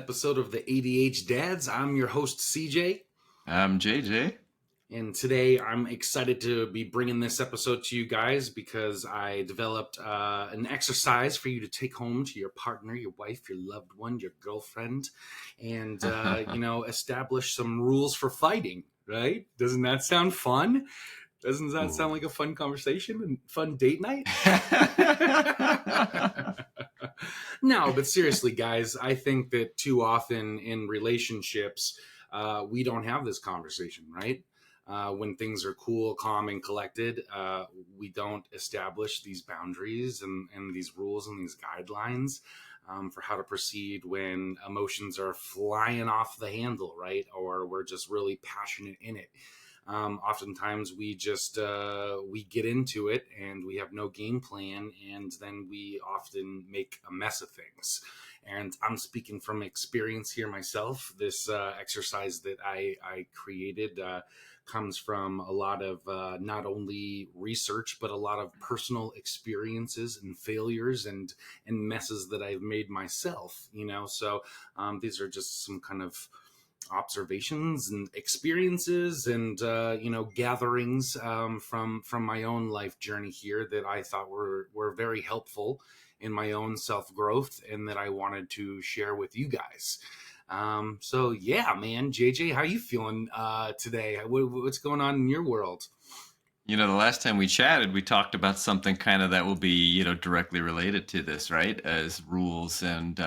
episode of the ADH Dads. I'm your host, CJ. I'm JJ. And today I'm excited to be bringing this episode to you guys because I developed an exercise for you to take home to your partner, your wife, your loved one, your girlfriend, and, establish some rules for fighting, right? Doesn't that sound fun? Doesn't that sound like a fun conversation and fun date night? No, but seriously, guys, I think that too often in relationships, we don't have this conversation, right? When things are cool, calm, and collected, we don't establish these boundaries and these rules and these guidelines for how to proceed when emotions are flying off the handle, right? Or we're just really passionate in it. Oftentimes we just we get into it and we have no game plan, and then we often make a mess of things. And I'm speaking from experience here myself. This exercise that I created comes from a lot of not only research but a lot of personal experiences and failures and messes that I've made myself. So these are just some kind of observations and experiences and gatherings from my own life journey here that I thought were very helpful in my own self-growth and that I wanted to share with you guys. So yeah, man, JJ, how you feeling today? What's going on in your world? The last time we chatted, we talked about something kind of that will be, directly related to this, right? As rules and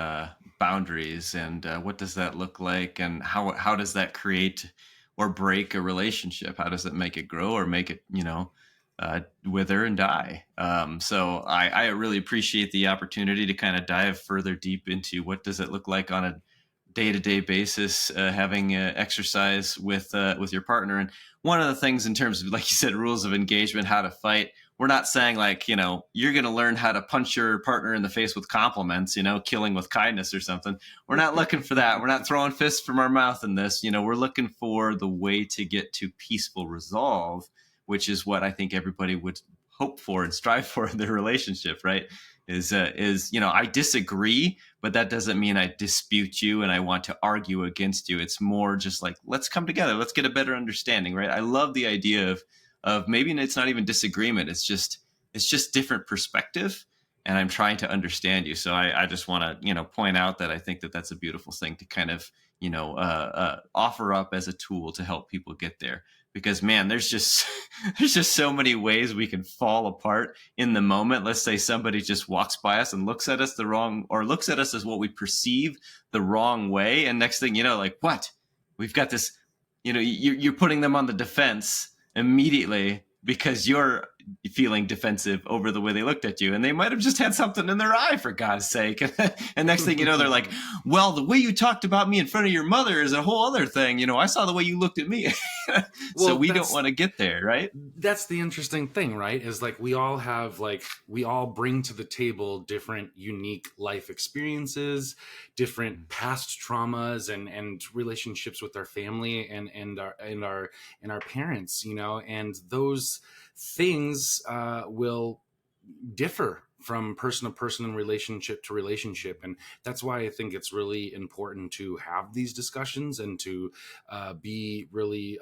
boundaries, and what does that look like, and how does that create or break a relationship? How does it make it grow or make it, wither and die? So I really appreciate the opportunity to kind of dive further deep into what does it look like on a day-to-day basis, having exercise with your partner. And one of the things in terms of, like you said, rules of engagement, how to fight, we're not saying like, you're going to learn how to punch your partner in the face with compliments, killing with kindness or something. We're not looking for that. We're not throwing fists from our mouth in this. We're looking for the way to get to peaceful resolve, which is what I think everybody would hope for and strive for in their relationship, right? Is I disagree, but that doesn't mean I dispute you and I want to argue against you. It's more just like, let's come together. Let's get a better understanding, right? I love the idea of maybe it's not even disagreement. It's just different perspective, and I'm trying to understand you. So I just want to, point out that I think that that's a beautiful thing to kind of, offer up as a tool to help people get there. Because man, there's just so many ways we can fall apart in the moment. Let's say somebody just walks by us and looks at us looks at us as what we perceive the wrong way. And next thing you know, like, what? We've got this, you're putting them on the defense immediately because you're feeling defensive over the way they looked at you. And they might have just had something in their eye, for God's sake. And next thing you know, they're like, well, the way you talked about me in front of your mother is a whole other thing. I saw the way you looked at me. So we don't want to get there, right? That's the interesting thing, right? Is like we all bring to the table different unique life experiences, different past traumas and relationships with our family and our parents, and those things will differ from person to person and relationship to relationship. And that's why I think it's really important to have these discussions and to be really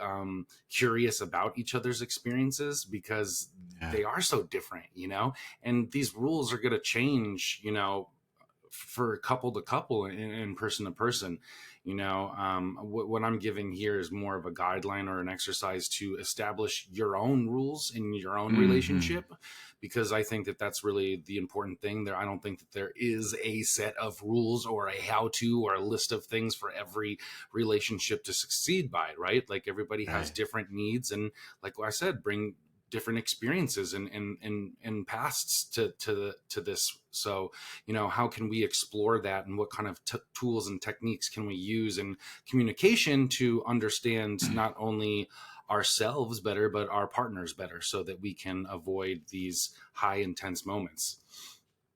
curious about each other's experiences, because they are so different, and these rules are going to change, for couple to couple and person to person. What I'm giving here is more of a guideline or an exercise to establish your own rules in your own relationship, because I think that that's really the important thing there. I don't think that there is a set of rules or a how-to or a list of things for every relationship to succeed by, right? Like everybody has different needs, and like I said, bring different experiences and pasts to this. So, how can we explore that, and what kind of tools and techniques can we use in communication to understand not only ourselves better, but our partners better, so that we can avoid these high intense moments.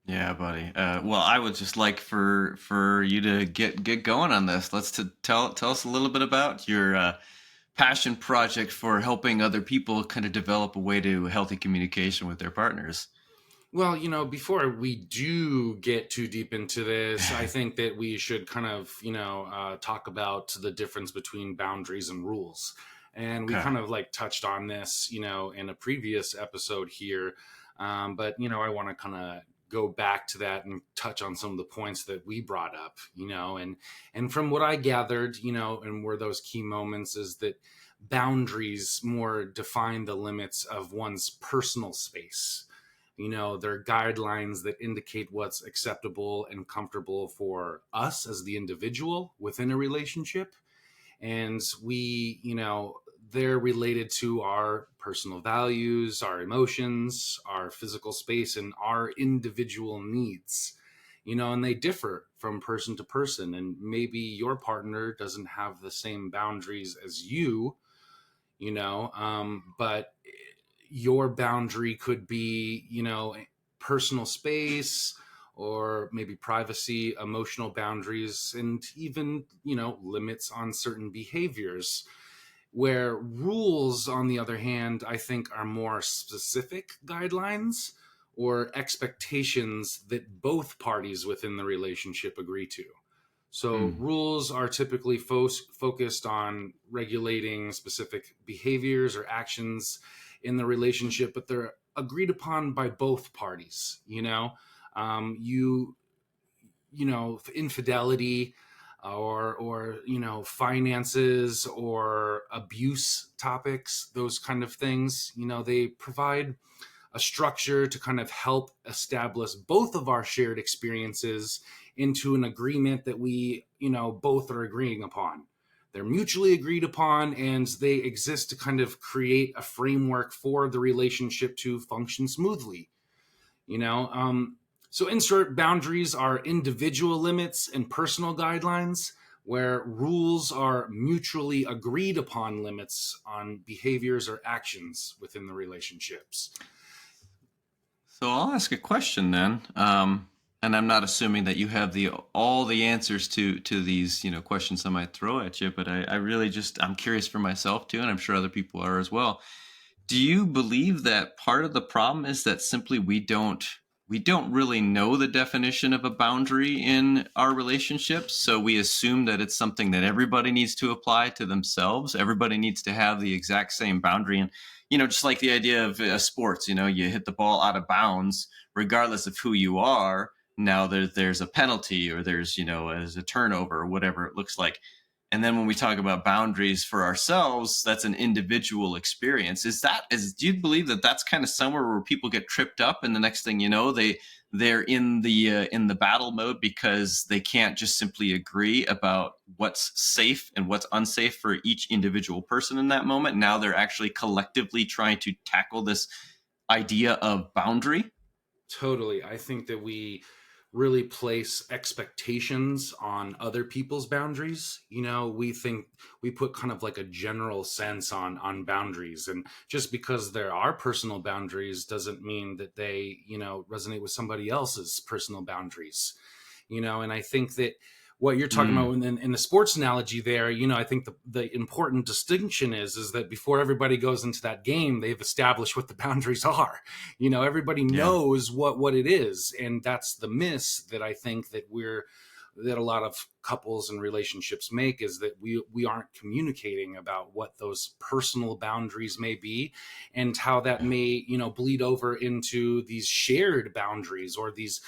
Yeah, buddy. Well, I would just like for you to get going on this. Let's tell us a little bit about your passion project for helping other people kind of develop a way to healthy communication with their partners. Well, before we do get too deep into this, I think that we should kind of, talk about the difference between boundaries and rules. And we Okay. kind of like touched on this, in a previous episode here. But, I want to kind of go back to that and touch on some of the points that we brought up, and from what I gathered, and were those key moments is that boundaries more define the limits of one's personal space. There are guidelines that indicate what's acceptable and comfortable for us as the individual within a relationship. And they're related to our personal values, our emotions, our physical space, and our individual needs. And they differ from person to person. And maybe your partner doesn't have the same boundaries as you, but your boundary could be, personal space or maybe privacy, emotional boundaries, and even, limits on certain behaviors. Where rules, on the other hand, I think are more specific guidelines or expectations that both parties within the relationship agree to. So, Mm. rules are typically focused on regulating specific behaviors or actions in the relationship, but they're agreed upon by both parties. You, infidelity or finances or abuse topics, those kind of things. They provide a structure to kind of help establish both of our shared experiences into an agreement that we, both are agreeing upon. They're mutually agreed upon and they exist to kind of create a framework for the relationship to function smoothly. you know um, so in short, boundaries are individual limits and personal guidelines, where rules are mutually agreed upon limits on behaviors or actions within the relationships. So I'll ask a question then, and I'm not assuming that you have the all the answers to these questions I might throw at you, but I really just I'm curious for myself too, and I'm sure other people are as well. Do you believe that part of the problem is that simply we don't really know the definition of a boundary in our relationships, so we assume that it's something that everybody needs to apply to themselves. Everybody needs to have the exact same boundary, and just like the idea of sports, you hit the ball out of bounds, regardless of who you are. Now there's a penalty, or there's as a turnover, or whatever it looks like. And then when we talk about boundaries for ourselves, that's an individual experience. Do you believe that that's kind of somewhere where people get tripped up, and the next thing you know, they're in the battle mode because they can't just simply agree about what's safe and what's unsafe for each individual person in that moment. Now they're actually collectively trying to tackle this idea of boundary. Totally. I think that we really place expectations on other people's boundaries. We think we put kind of like a general sense on boundaries, and just because there are personal boundaries doesn't mean that they, resonate with somebody else's personal boundaries. And I think that what you're talking Mm, about in the sports analogy there, I think the important distinction is that before everybody goes into that game, they've established what the boundaries are. Everybody yeah. knows what it is, and that's the miss that I think that a lot of couples and relationships make, is that we aren't communicating about what those personal boundaries may be, and how that Yeah. may bleed over into these shared boundaries, or these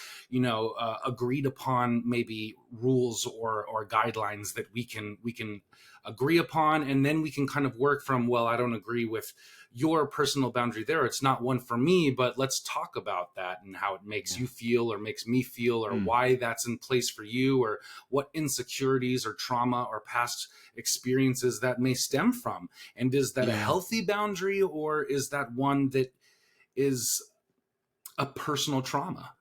agreed upon maybe rules or guidelines that we can agree upon, and then we can kind of work from, well, I don't agree with your personal boundary there, it's not one for me, but let's talk about that and how it makes Yeah. you feel or makes me feel, or Mm, why that's in place for you, or what insecurities or trauma or past experiences that may stem from. And is that a yeah. healthy boundary, or is that one that is a personal trauma?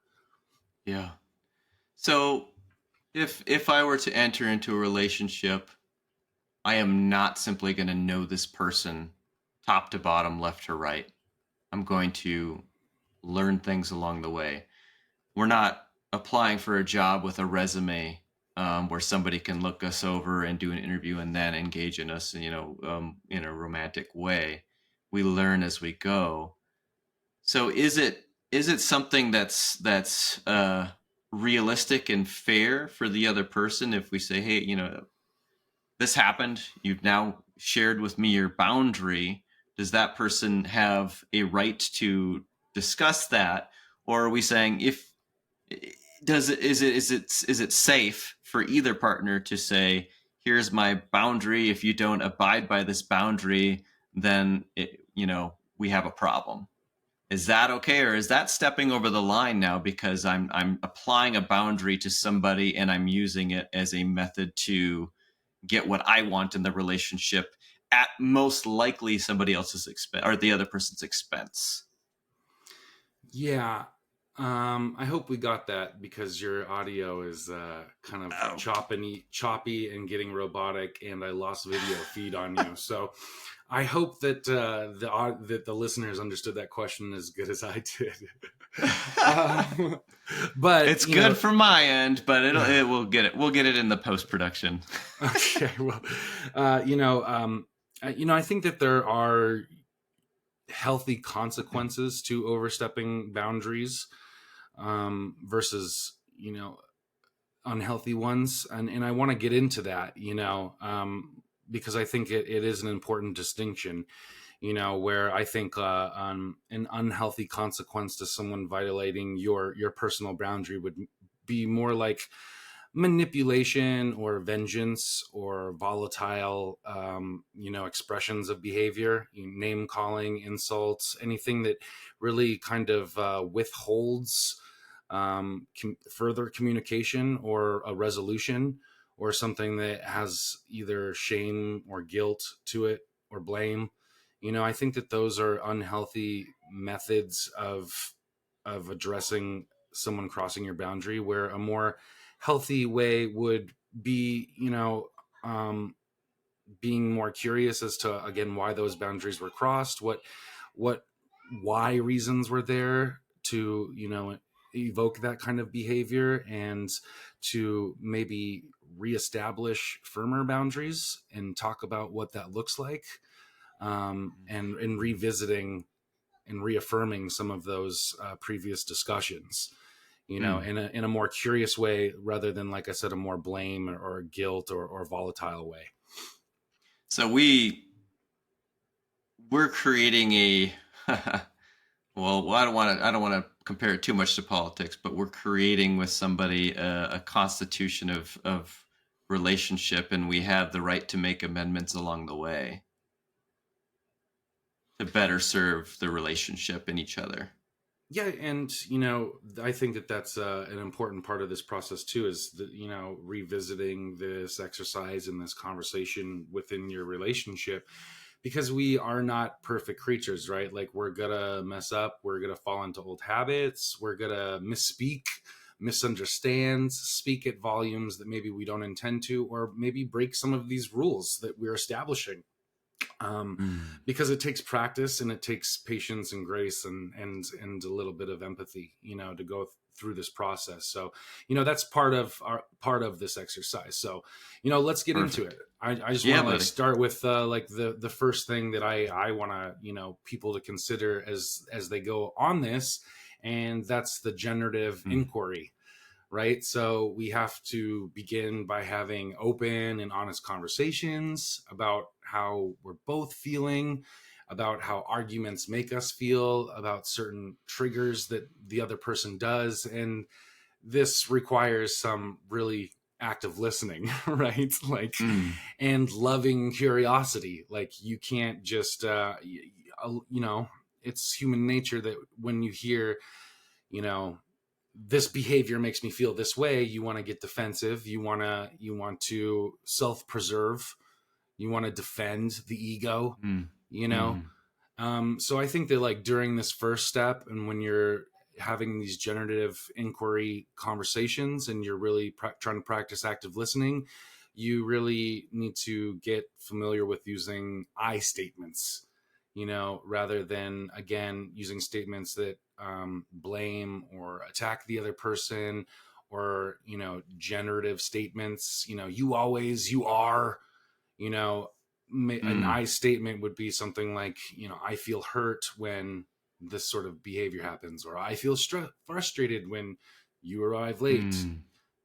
Yeah. So if I were to enter into a relationship, I am not simply going to know this person top to bottom, left to right. I'm going to learn things along the way. We're not applying for a job with a resume, where somebody can look us over and do an interview and then engage in us, in a romantic way. We learn as we go. So is it is it something that's realistic and fair for the other person if we say, hey, this happened, you've now shared with me your boundary, does that person have a right to discuss that? Or are we saying, if does it is it safe for either partner to say, here's my boundary, if you don't abide by this boundary, then we have a problem? Is that okay, or is that stepping over the line now because I'm applying a boundary to somebody and I'm using it as a method to get what I want in the relationship at most likely somebody else's expense or the other person's expense? Yeah. I hope we got that, because your audio is kind of Oh, choppy and getting robotic, and I lost video feed on you. So I hope that that the listeners understood that question as good as I did. um, but it's good from my end, but it will get it. We'll get it in the post production. okay. Well, I think that there are healthy consequences to overstepping boundaries, versus unhealthy ones, and I want to get into that, because I think it is an important distinction, where I think an unhealthy consequence to someone violating your personal boundary would be more like manipulation or vengeance or volatile expressions of behavior, name calling, insults, anything that really kind of withholds further communication or a resolution, or something that has either shame or guilt to it or blame. I think that those are unhealthy methods of addressing someone crossing your boundary, where a more healthy way would be, being more curious as to, again, why those boundaries were crossed, what why reasons were there to evoke that kind of behavior, and to maybe reestablish firmer boundaries and talk about what that looks like, and revisiting and reaffirming some of those previous discussions, Mm. in a more curious way, rather than, like I said, a more blame or guilt or volatile way. So we're creating a well, I don't want to compare it too much to politics, but we're creating with somebody a constitution of relationship, and we have the right to make amendments along the way to better serve the relationship and each other. Yeah, and I think that that's an important part of this process too, is that revisiting this exercise and this conversation within your relationship, because we are not perfect creatures, right? Like, we're gonna mess up, we're gonna fall into old habits, we're gonna misspeak, misunderstand, speak at volumes that maybe we don't intend to, or maybe break some of these rules that we're establishing, um, Mm. because it takes practice, and it takes patience and grace, and a little bit of empathy, to go through this process. So, that's part of this exercise. So, let's get into Perfect. it. I just want Yeah, to, like, buddy. start with like the first thing that I want to people to consider as they go on this, and that's the generative Mm. inquiry, right? So we have to begin by having open and honest conversations about how we're both feeling, about how arguments make us feel, about certain triggers that the other person does. And this requires some really active listening, right? Like, Mm. and loving curiosity. Like, you can't just, it's human nature that when you hear, you know, this behavior makes me feel this way, you want to get defensive, you want to self-preserve, you want to defend the ego, Mm. you know Mm. so I think that, like, during this first step, and when you're having these generative inquiry conversations, and you're really trying to practice active listening, you really need to get familiar with using I statements, rather than, again, using statements that blame or attack the other person, or generative statements, you always, you are, you know an Mm. I statement would be something like, I feel hurt when this sort of behavior happens, or I feel frustrated when you arrive late. Mm,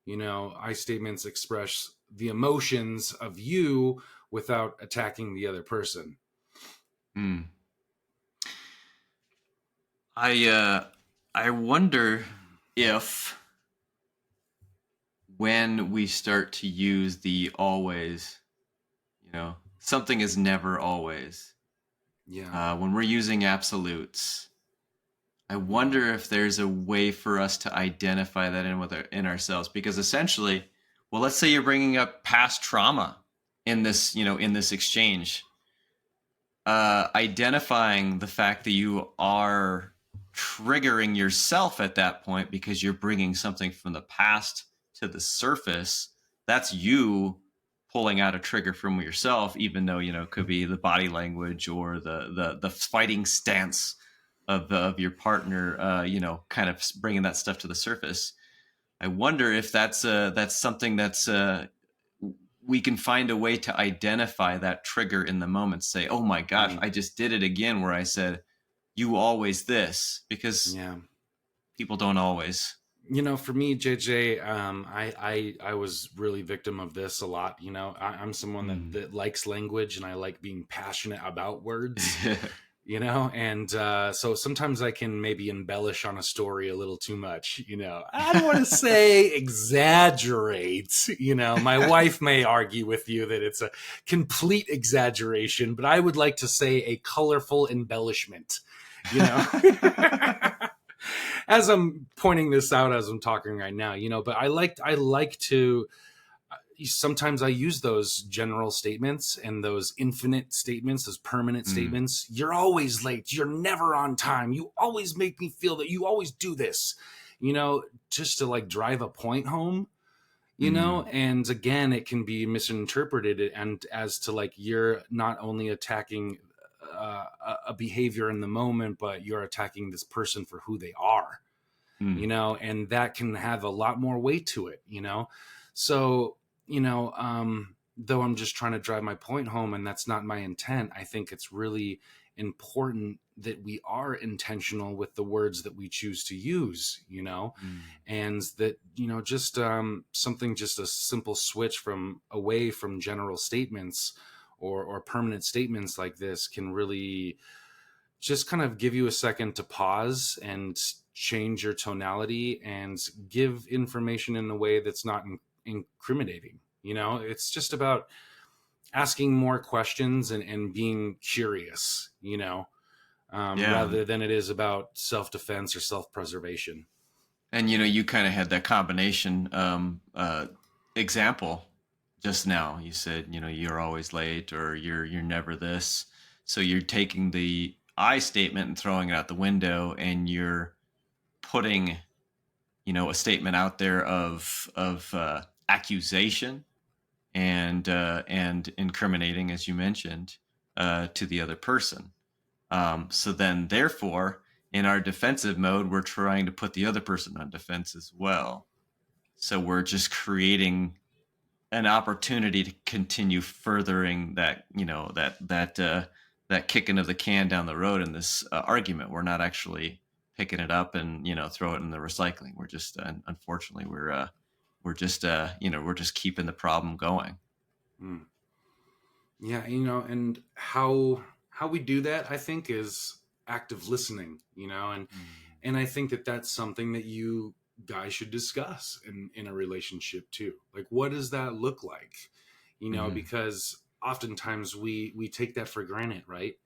You know, I statements express the emotions of you without attacking the other person. mm. I wonder if when we start to use the always, something is never always. Yeah. When we're using absolutes, I wonder if there's a way for us to identify that in ourselves, because essentially, well, let's say you're bringing up past trauma in this, in this exchange, identifying the fact that you are triggering yourself at that point because you're bringing something from the past to the surface. That's you pulling out a trigger from yourself, even though it could be the body language or the fighting stance of your partner, kind of bringing that stuff to the surface. I wonder if that's something that's we can find a way to identify that trigger in the moment. Say, oh my gosh, I just did it again, where I said, "You always this," because Yeah. people don't always. For me, JJ, I was really victim of this a lot. I'm someone that likes language, and I like being passionate about words. And so sometimes I can maybe embellish on a story a little too much. I don't want to say exaggerate. My wife may argue with you that it's a complete exaggeration, but I would like to say a colorful embellishment. As I'm pointing this out as I'm talking right now, but I like to sometimes I use those general statements and those infinite statements, those permanent statements. You're always late. You're never on time. You always make me feel that you always do this, just to like drive a point home, and again, it can be misinterpreted and as to like, you're not only attacking a behavior in the moment, but you're attacking this person for who they are, and that can have a lot more weight to it, so, though I'm just trying to drive my point home and that's not my intent, I think it's really important that we are intentional with the words that we choose to use, and that, just something, just a simple switch from away from general statements or permanent statements like this can really just kind of give you a second to pause and change your tonality and give information in a way that's not incriminating. It's just about asking more questions and being curious, rather than it is about self-defense or self-preservation. And you kind of had that combination example just now. You said, you're always late, or you're never this. So you're taking the I statement and throwing it out the window, and you're putting, a statement out there of accusation and incriminating, as you mentioned, to the other person. So then, therefore, in our defensive mode, we're trying to put the other person on defense as well. So we're just creating an opportunity to continue furthering that, that kicking of the can down the road in this argument. We're not actually picking it up and throw it in the recycling. We're just unfortunately we're just keeping the problem going. Yeah, and how we do that, I think, is active listening, and I think that that's something that you guys should discuss in a relationship too. Like, what does that look like? Because oftentimes we take that for granted, right?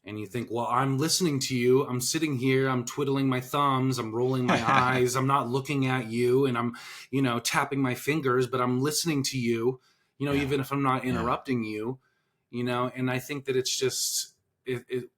And you think, well, I'm listening to you. I'm sitting here. I'm twiddling my thumbs. I'm rolling my eyes. I'm not looking at you, and I'm, tapping my fingers, but I'm listening to you, even if I'm not interrupting you, and I think that it's just, it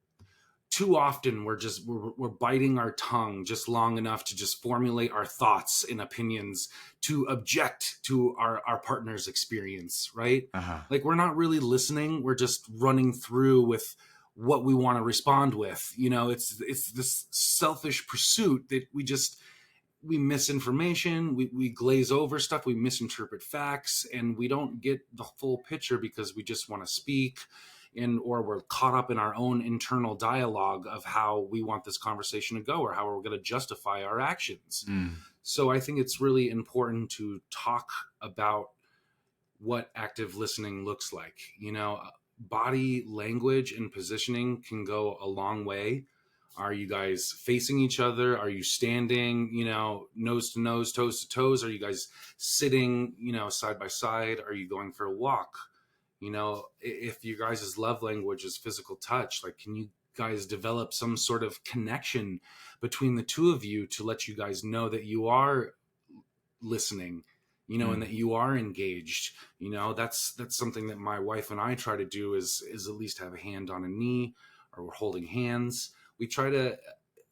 too often we're biting our tongue just long enough to just formulate our thoughts and opinions to object to our partner's experience, right? Like, we're not really listening. We're just running through with what we want to respond with. It's this selfish pursuit that we misinformation, we glaze over stuff, we misinterpret facts, and we don't get the full picture because we just want to speak, or we're caught up in our own internal dialogue of how we want this conversation to go or how we're going to justify our actions. Mm. So I think it's really important to talk about what active listening looks like. Body language and positioning can go a long way. Are you guys facing each other? Are you standing, nose to nose, toes to toes? Are you guys sitting, side by side? Are you going for a walk? If you guys' love language is physical touch, like, can you guys develop some sort of connection between the two of you to let you guys know that you are listening, and that you are engaged? That's something that my wife and I try to do is at least have a hand on a knee, or we're holding hands. We try to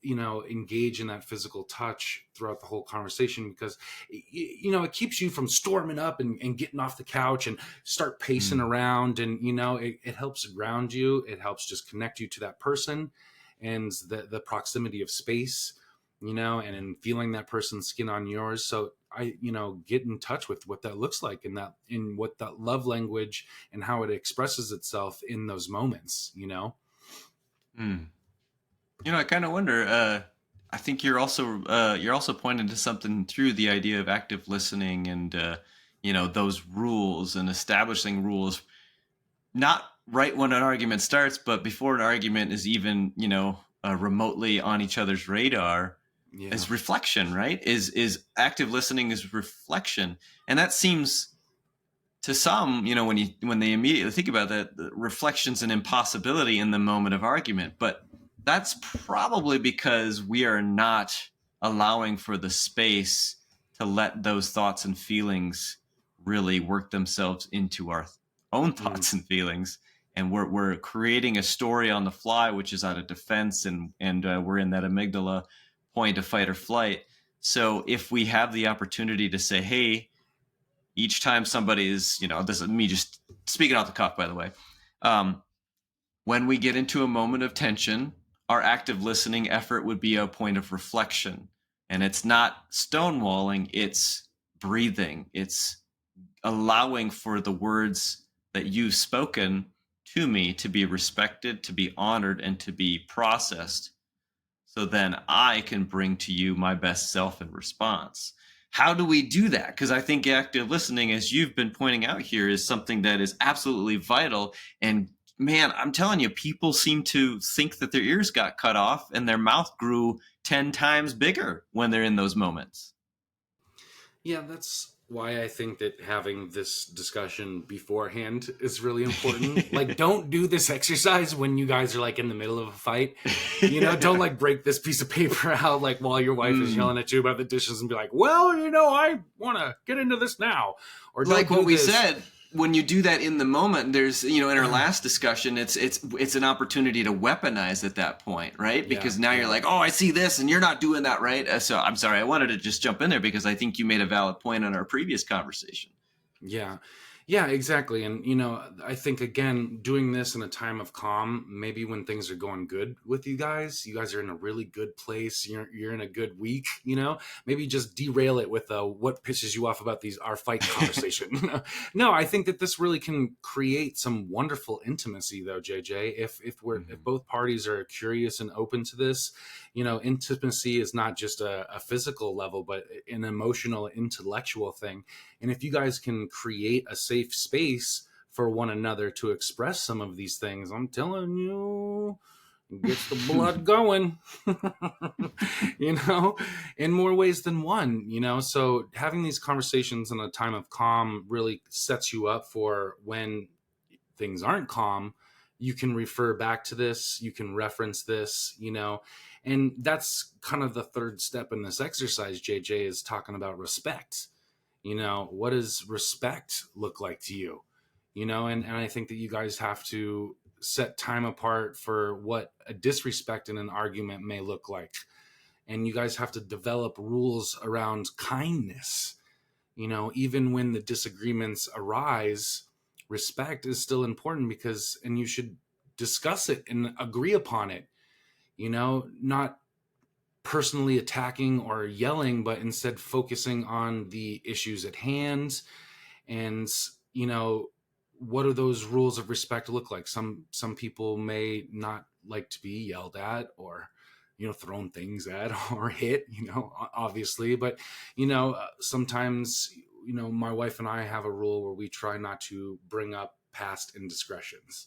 engage in that physical touch throughout the whole conversation, because it keeps you from storming up and getting off the couch and start pacing around, and it helps ground you. It helps just connect you to that person and the proximity of space, and in feeling that person's skin on yours. So I get in touch with what that looks like, and that in what that love language and how it expresses itself in those moments. Mm. I kind of wonder. I think you're also pointing to something through the idea of active listening and those rules and establishing rules, not right when an argument starts, but before an argument is even remotely on each other's radar. Yeah. Is reflection, right? Is active listening is reflection, and that seems to some, when they immediately think about that, the reflection's an impossibility in the moment of argument. But that's probably because we are not allowing for the space to let those thoughts and feelings really work themselves into our own thoughts and feelings. And we're creating a story on the fly, which is out of defense, and we're in that amygdala point of fight or flight. So if we have the opportunity to say, hey, each time somebody is, this is me just speaking off the cuff, by the way, when we get into a moment of tension, our active listening effort would be a point of reflection. And it's not stonewalling, it's breathing. It's allowing for the words that you've spoken to me to be respected, to be honored, and to be processed. So then I can bring to you my best self in response. How do we do that? Because I think active listening, as you've been pointing out here, is something that is absolutely vital. And man, I'm telling you, people seem to think that their ears got cut off and their mouth grew 10 times bigger when they're in those moments. Yeah, that's why I think that having this discussion beforehand is really important. Like, don't do this exercise when you guys are like in the middle of a fight. Don't like break this piece of paper out like while your wife is yelling at you about the dishes and be like, well, I want to get into this now. Or like what we said, when you do that in the moment, there's, in our last discussion, it's an opportunity to weaponize at that point, right? Because now you're like, oh, I see this and you're not doing that, right? So I'm sorry, I wanted to just jump in there because I think you made a valid point on our previous conversation. Yeah, exactly. And, I think, again, doing this in a time of calm, maybe when things are going good with you guys are in a really good place. You're in a good week, maybe just derail it with what pisses you off about our fight conversation. No, I think that this really can create some wonderful intimacy though, JJ, if both parties are curious and open to this. Intimacy is not just a physical level, but an emotional, intellectual thing. And if you guys can create a safe space for one another to express some of these things, I'm telling you, it gets the blood going, in more ways than one, So having these conversations in a time of calm really sets you up for when things aren't calm. You can refer back to this, you can reference this, and that's kind of the third step in this exercise, JJ, is talking about respect. What does respect look like to you? And I think that you guys have to set time apart for what a disrespect in an argument may look like. And you guys have to develop rules around kindness. Even when the disagreements arise, respect is still important and you should discuss it and agree upon it, not personally attacking or yelling, but instead focusing on the issues at hand and, what do those rules of respect look like? Some people may not like to be yelled at, or thrown things at, or hit, obviously. But sometimes, my wife and I have a rule where we try not to bring up past indiscretions.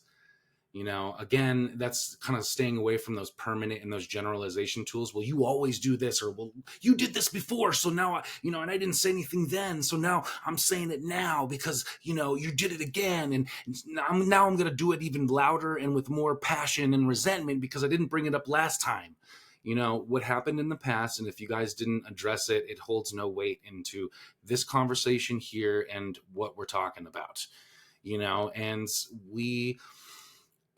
Again, that's kind of staying away from those permanent and those generalization tools. Well, you always do this, or well, you did this before, so now and I didn't say anything then, so now I'm saying it now because you did it again, and now I'm going to do it even louder and with more passion and resentment because I didn't bring it up last time. What happened in the past, and if you guys didn't address it, it holds no weight into this conversation here and what we're talking about. And we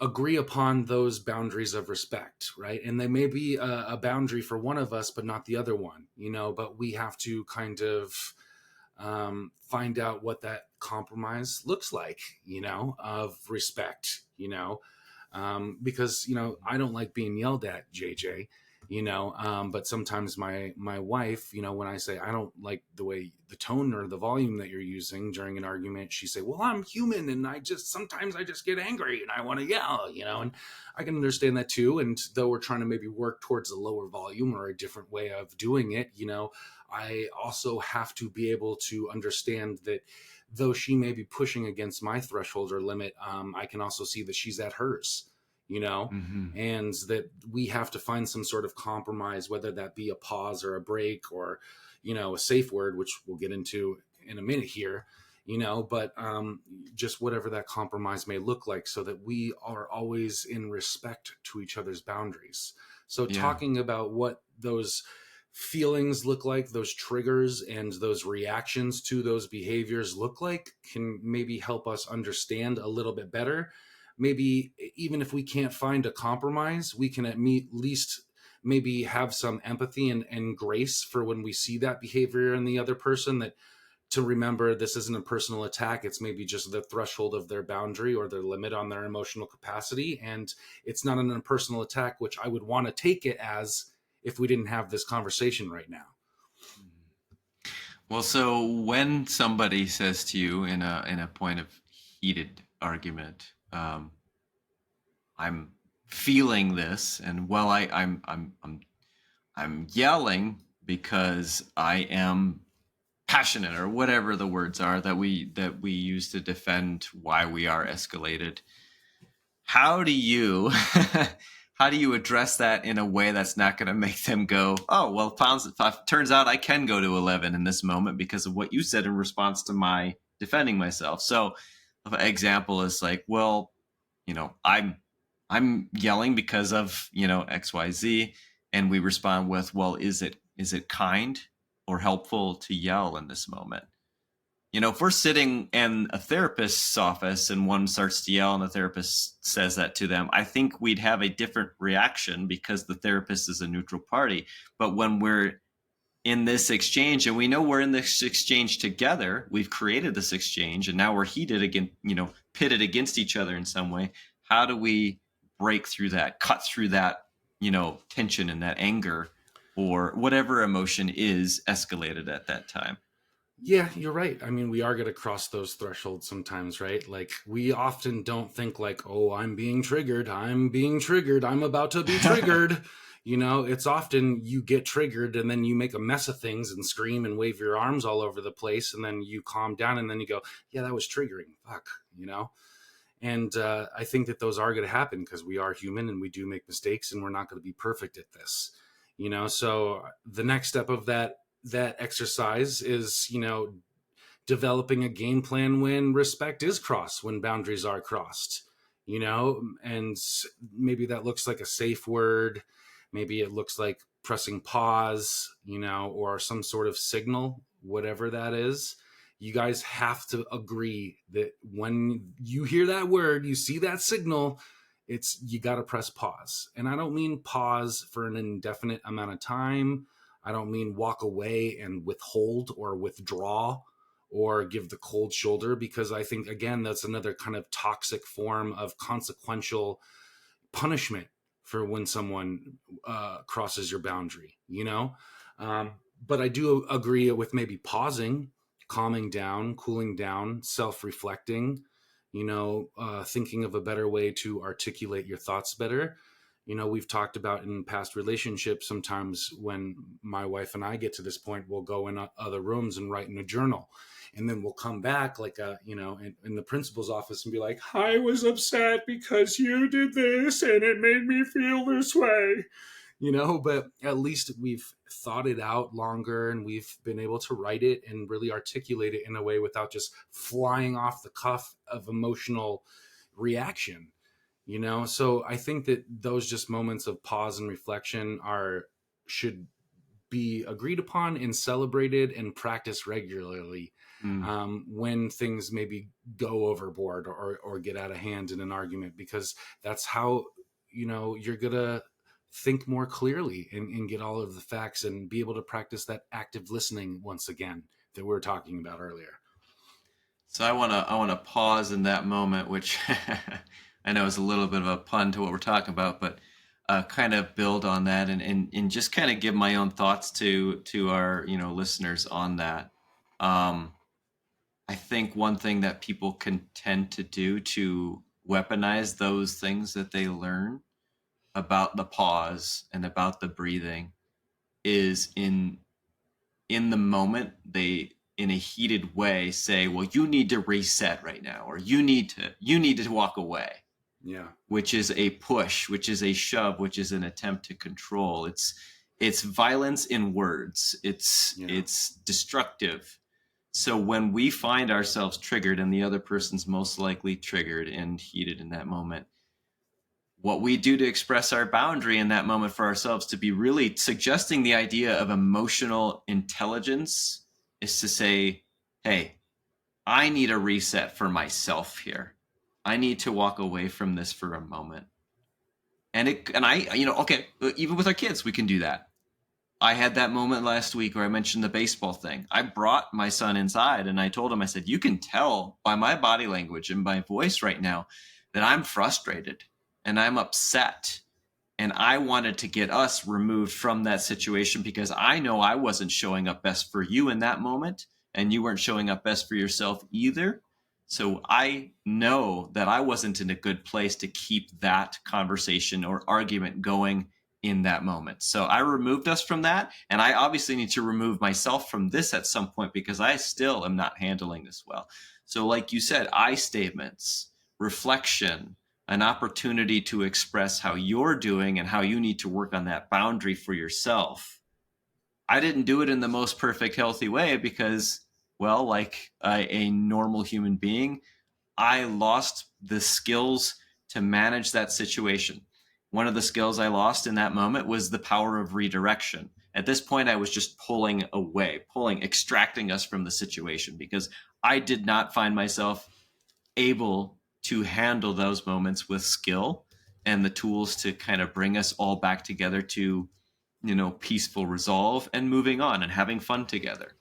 agree upon those boundaries of respect, right? And they may be a boundary for one of us, but not the other one, but we have to kind of find out what that compromise looks like, of respect, because, I don't like being yelled at, JJ, but sometimes my wife, when I say I don't like the tone or the volume that you're using during an argument, she say, well, I'm human and sometimes I just get angry and I want to yell, and I can understand that too. And though we're trying to maybe work towards a lower volume or a different way of doing it, I also have to be able to understand that though she may be pushing against my threshold or limit, I can also see that she's at hers, Mm-hmm. and that we have to find some sort of compromise, whether that be a pause or a break or, a safe word, which we'll get into in a minute here, but just whatever that compromise may look like so that we are always in respect to each other's boundaries. So Yeah. talking about what those feelings look like, those triggers and those reactions to those behaviors look like, can maybe help us understand a little bit better. Maybe even if we can't find a compromise, we can at least maybe have some empathy and grace for when we see that behavior in the other person, that to remember this isn't a personal attack. It's maybe just the threshold of their boundary or their limit on their emotional capacity. And it's not an impersonal attack, which I would want to take it as if we didn't have this conversation right now. Well, so when somebody says to you in a point of heated argument, I'm feeling this, and well, I'm yelling because I am passionate, or whatever the words are that we use to defend why we are escalated. How do you how do you address that in a way that's not going to make them go, oh, well, turns out I can go to 11 in this moment because of what you said in response to my defending myself? So an example is like, well, I'm yelling because of, XYZ. And we respond with, well, is it kind or helpful to yell in this moment? If we're sitting in a therapist's office and one starts to yell and the therapist says that to them, I think we'd have a different reaction because the therapist is a neutral party. But when we're in this exchange and we know we're in this exchange together, we've created this exchange and now we're heated again, pitted against each other in some way. How do we break through that, cut through that, tension and that anger or whatever emotion is escalated at that time? Yeah, you're right. I mean, we are going to cross those thresholds sometimes, right? Like, we often don't think like, oh, I'm being triggered. I'm about to be triggered. It's often you get triggered and then you make a mess of things and scream and wave your arms all over the place. And then you calm down and then you go, yeah, that was triggering. Fuck, And I think that those are going to happen because we are human and we do make mistakes and we're not going to be perfect at this, So the next step of that exercise is, developing a game plan when respect is crossed, when boundaries are crossed, and maybe that looks like a safe word. Maybe it looks like pressing pause, or some sort of signal, whatever that is. You guys have to agree that when you hear that word, you see that signal, you got to press pause. And I don't mean pause for an indefinite amount of time. I don't mean walk away and withhold or withdraw or give the cold shoulder, because I think, again, that's another kind of toxic form of consequential punishment for when someone crosses your boundary, But I do agree with maybe pausing, calming down, cooling down, self-reflecting, thinking of a better way to articulate your thoughts better. We've talked about in past relationships, sometimes when my wife and I get to this point, we'll go in other rooms and write in a journal. And then we'll come back in the principal's office and be like, I was upset because you did this and it made me feel this way. But at least we've thought it out longer and we've been able to write it and really articulate it in a way without just flying off the cuff of emotional reaction. So I think that those just moments of pause and reflection should be agreed upon and celebrated and practiced regularly. When things maybe go overboard or get out of hand in an argument, because that's how you're gonna think more clearly and get all of the facts and be able to practice that active listening once again that we were talking about earlier. So I want to pause in that moment, which I know is a little bit of a pun to what we're talking about, but kind of build on that and just kind of give my own thoughts to our listeners on that. I think one thing that people can tend to do to weaponize those things that they learn about the pause and about the breathing is in the moment they, in a heated way, say, well, you need to reset right now, or you need to walk away. Yeah. Which is a push, which is a shove, which is an attempt to control. It's violence in words. It's destructive. So when we find ourselves triggered and the other person's most likely triggered and heated in that moment, what we do to express our boundary in that moment for ourselves, to be really suggesting the idea of emotional intelligence, is to say, hey, I need a reset for myself here. I need to walk away from this for a moment. Okay, even with our kids, we can do that. I had that moment last week where I mentioned the baseball thing. I brought my son inside and I told him, I said, you can tell by my body language and my voice right now that I'm frustrated and I'm upset. And I wanted to get us removed from that situation because I know I wasn't showing up best for you in that moment, and you weren't showing up best for yourself either. So I know that I wasn't in a good place to keep that conversation or argument going in that moment. So I removed us from that. And I obviously need to remove myself from this at some point because I still am not handling this well. So like you said, I statements, reflection, an opportunity to express how you're doing and how you need to work on that boundary for yourself. I didn't do it in the most perfect, healthy way because, well, like a normal human being, I lost the skills to manage that situation. One of the skills I lost in that moment was the power of redirection. At this point, I was just pulling away, extracting us from the situation because I did not find myself able to handle those moments with skill and the tools to kind of bring us all back together to, peaceful resolve and moving on and having fun together.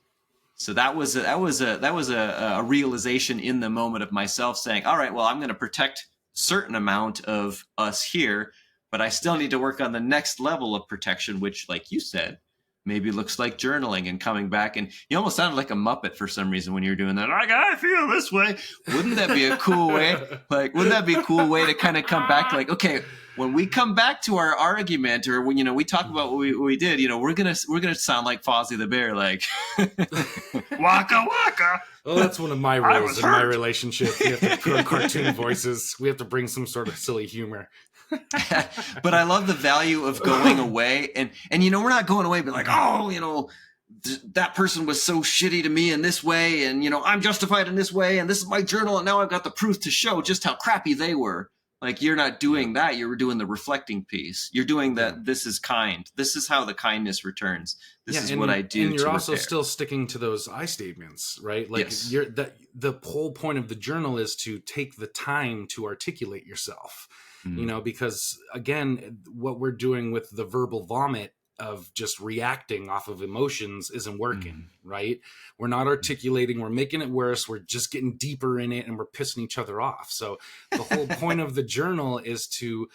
So that was a realization in the moment of myself saying, all right, well, I'm going to protect a certain amount of us here, but I still need to work on the next level of protection, which, like you said, maybe looks like journaling and coming back. And you almost sounded like a Muppet for some reason when you were doing that. Like, I feel this way. Wouldn't that be a cool way? Wouldn't that be a cool way to kind of come back? Like, okay, when we come back to our argument, or when we talk about what we did, we're gonna sound like Fozzie the Bear, like waka waka. Well, that's one of my rules in my relationship. We have to put on cartoon voices. We have to bring some sort of silly humor. But I love the value of going away, and we're not going away, but like, that person was so shitty to me in this way, and I'm justified in this way, and this is my journal, and now I've got the proof to show just how crappy they were. Like, you're not doing that. You're doing the reflecting piece. You're doing that. This is kind. This is how the kindness returns. This is what I do. And you're also still sticking to those I statements, right? Like, yes. The whole point of the journal is to take the time to articulate yourself. Because again, what we're doing with the verbal vomit of just reacting off of emotions isn't working, right? We're not articulating, we're making it worse, we're just getting deeper in it, and we're pissing each other off. So the whole point of the journal is to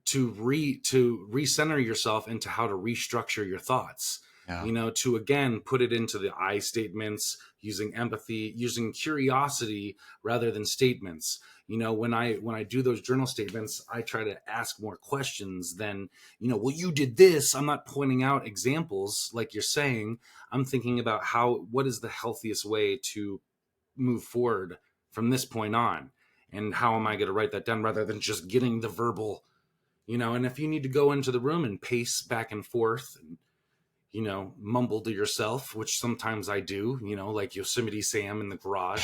recenter yourself into how to restructure your thoughts. Yeah. to again put it into the I statements, using empathy, using curiosity rather than statements. When I do those journal statements, I try to ask more questions than, well, you did this. I'm not pointing out examples like you're saying. I'm thinking about what is the healthiest way to move forward from this point on, and how am I going to write that down rather than just getting the verbal. And if you need to go into the room and pace back and forth and mumble to yourself, which sometimes I do, like Yosemite Sam in the garage.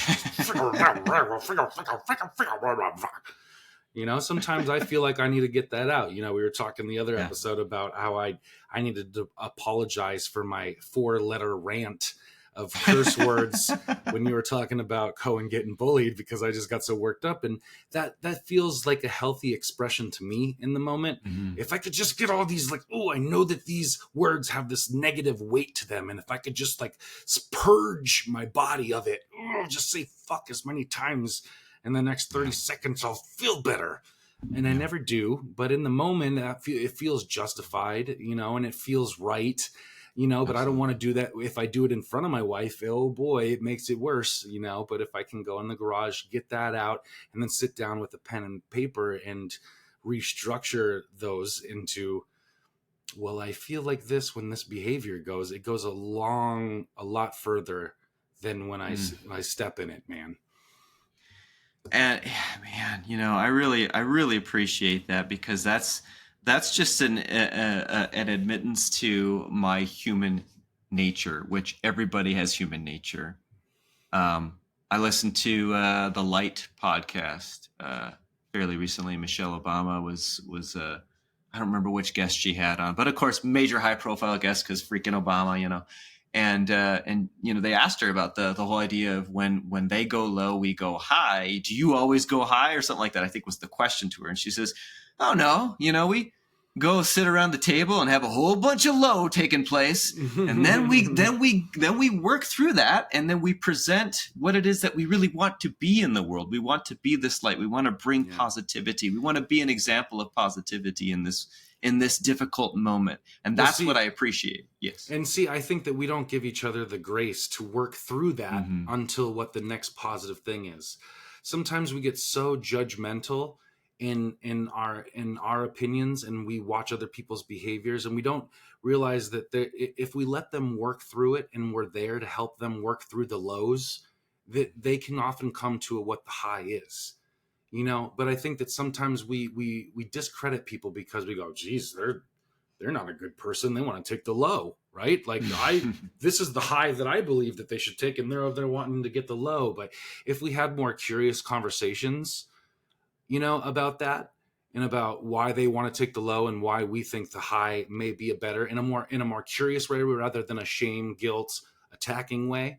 Sometimes I feel like I need to get that out. We were talking the other Yeah. episode about how I needed to apologize for my 4-letter rant of curse words when you were talking about Cohen getting bullied, because I just got so worked up, and that feels like a healthy expression to me in the moment. Mhm. If I could just get all these, like, oh, I know that these words have this negative weight to them, and if I could just like purge my body of it, just say fuck as many times in the next 30 seconds, I'll feel better. And I never do, but in the moment it feels justified, and it feels right. But I don't want to do that. If I do it in front of my wife, oh boy, it makes it worse, but if I can go in the garage, get that out, and then sit down with a pen and paper and restructure those into, well, I feel like this when this behavior goes, it goes a lot further than when I step in it, man. And man, I really appreciate that, because that's just an admittance to my human nature, which everybody has human nature. I listened to the Light podcast fairly recently. Michelle Obama was I don't remember which guest she had on, but of course, major high profile guest, because freaking Obama, and they asked her about the whole idea of when they go low, we go high. Do you always go high, or something like that? I think was the question to her, and she says, "Oh no, we go sit around the table and have a whole bunch of low taking place, and then we work through that, and then we present what it is that we really want to be in the world. We want to be this light. We want to bring positivity. We want to be an example of positivity in this difficult moment." And that's what I appreciate. Yes. And see, I think that we don't give each other the grace to work through that until what the next positive thing is. Sometimes we get so judgmental in our opinions, and we watch other people's behaviors, and we don't realize that if we let them work through it and we're there to help them work through the lows, that they can often come to what the high is. But I think that sometimes we discredit people because we go, geez, they're not a good person, they want to take the low, right? Like this is the high that I believe that they should take, and they're wanting to get the low. But if we had more curious conversations about that, and about why they want to take the low and why we think the high may be a better, in a more curious way rather than a shame, guilt, attacking way.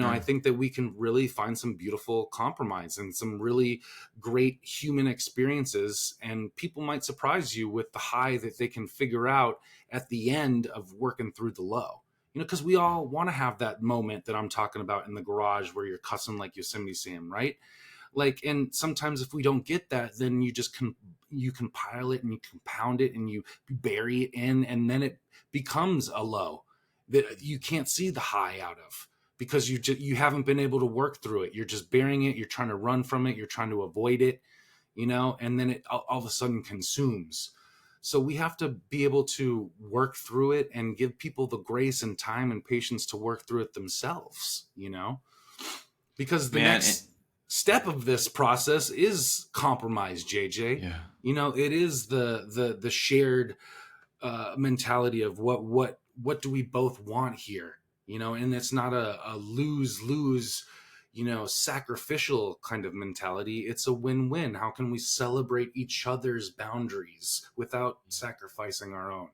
I think that we can really find some beautiful compromise and some really great human experiences, and people might surprise you with the high that they can figure out at the end of working through the low. Because we all want to have that moment that I'm talking about in the garage where you're cussing like Yosemite Sam, right? Like, and sometimes if we don't get that, then you compile it and you compound it and you bury it in, and then it becomes a low that you can't see the high out of, because you haven't been able to work through it. You're just burying it. You're trying to run from it. You're trying to avoid it, and then it all of a sudden consumes. So we have to be able to work through it and give people the grace and time and patience to work through it themselves, because the next step of this process is compromise, JJ. Yeah. It is the shared mentality of what do we both want here, and it's not a lose, sacrificial kind of mentality. It's a win-win. How can we celebrate each other's boundaries without sacrificing our own?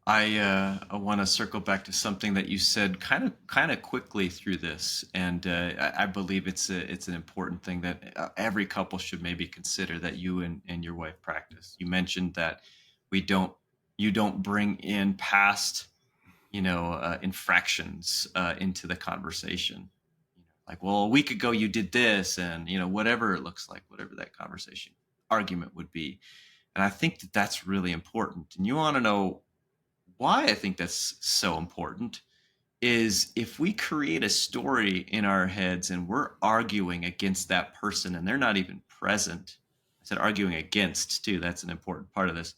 I want to circle back to something that you said kind of quickly through this, and I believe it's an important thing that every couple should maybe consider, that you and your wife practice. You mentioned that you don't bring in past infractions into the conversation. Like, well, a week ago you did this, and whatever it looks like, whatever that argument would be. And I think that that's really important. And you want to know why I think that's so important is if we create a story in our heads and we're arguing against that person and they're not even present. I said arguing against too. That's an important part of this.